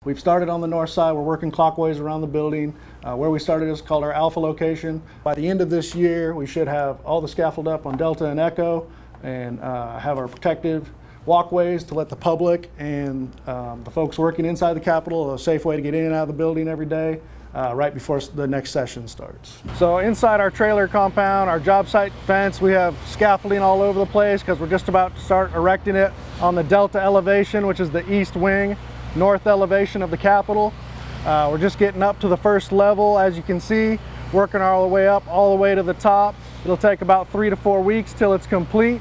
We've started on the north side. We're working clockwise around the building. Where we started is called our Alpha location. By the end of this year, we should have all the scaffold up on Delta and Echo and have our protective walkways to let the public and the folks working inside the Capitol a safe way to get in and out of the building every day right before the next session starts. So inside our trailer compound, our job site fence, we have scaffolding all over the place because we're just about to start erecting it on the Delta elevation, which is the east wing, north elevation of the Capitol. We're just getting up to the first level, as you can see, working our way up all the way to the top. It'll take about 3 to 4 weeks till it's complete,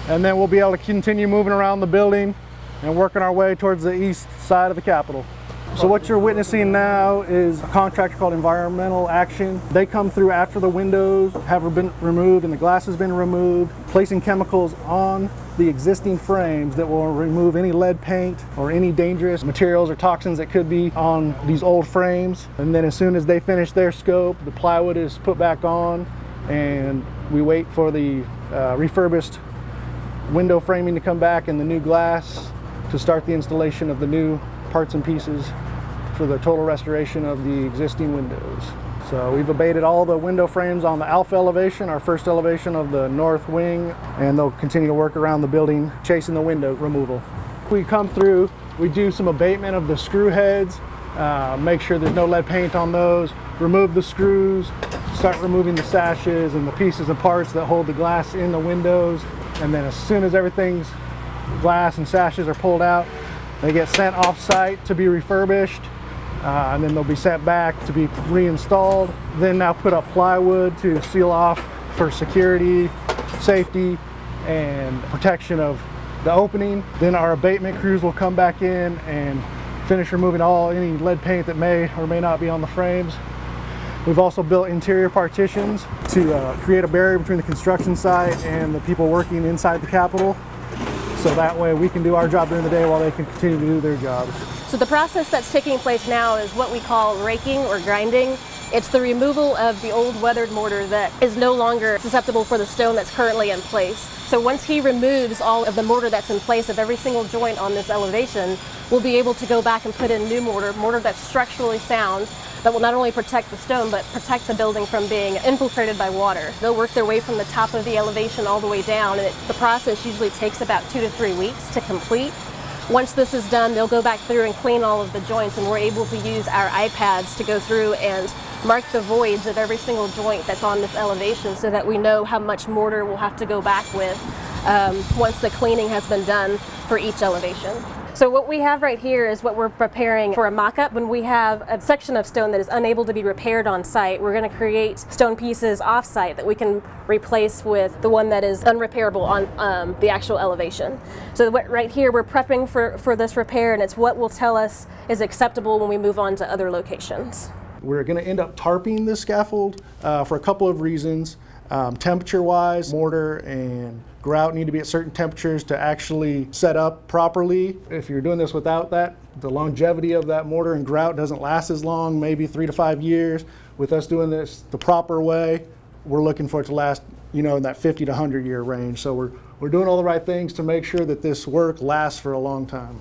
and then we'll be able to continue moving around the building and working our way towards the east side of the Capitol. So what you're witnessing now is a contractor called Environmental Action. They come through after the windows have been removed and the glass has been removed, placing chemicals on the existing frames that will remove any lead paint or any dangerous materials or toxins that could be on these old frames. And then as soon as they finish their scope, the plywood is put back on and we wait for the refurbished window framing to come back and the new glass to start the installation of the new parts and pieces for the total restoration of the existing windows. So we've abated all the window frames on the Alpha elevation, our first elevation of the north wing, and they'll continue to work around the building chasing the window removal. We come through, we do some abatement of the screw heads, make sure there's no lead paint on those, remove the screws, start removing the sashes and the pieces and parts that hold the glass in the windows, and then as soon as everything's glass and sashes are pulled out, they get sent off-site to be refurbished, and then they'll be sent back to be reinstalled. Then now put up plywood to seal off for security, safety, and protection of the opening. Then our abatement crews will come back in and finish removing any lead paint that may or may not be on the frames. We've also built interior partitions to create a barrier between the construction site and the people working inside the Capitol. So that way we can do our job during the day while they can continue to do their jobs. So the process that's taking place now is what we call raking or grinding. It's the removal of the old weathered mortar that is no longer susceptible for the stone that's currently in place. So once he removes all of the mortar that's in place of every single joint on this elevation, we'll be able to go back and put in new mortar that's structurally sound, that will not only protect the stone, but protect the building from being infiltrated by water. They'll work their way from the top of the elevation all the way down, and the process usually takes about 2 to 3 weeks to complete. Once this is done, they'll go back through and clean all of the joints, and we're able to use our iPads to go through and mark the voids of every single joint that's on this elevation so that we know how much mortar we'll have to go back with once the cleaning has been done for each elevation. So what we have right here is what we're preparing for a mock-up. When we have a section of stone that is unable to be repaired on site, we're going to create stone pieces off-site that we can replace with the one that is unrepairable on the actual elevation. So right here we're prepping for this repair, and it's what will tell us is acceptable when we move on to other locations. We're going to end up tarping this scaffold for a couple of reasons. Temperature-wise, mortar and grout need to be at certain temperatures to actually set up properly. If you're doing this without that, the longevity of that mortar and grout doesn't last as long, maybe 3 to 5 years. With us doing this the proper way, we're looking for it to last, in that 50 to 100 year range. So we're doing all the right things to make sure that this work lasts for a long time.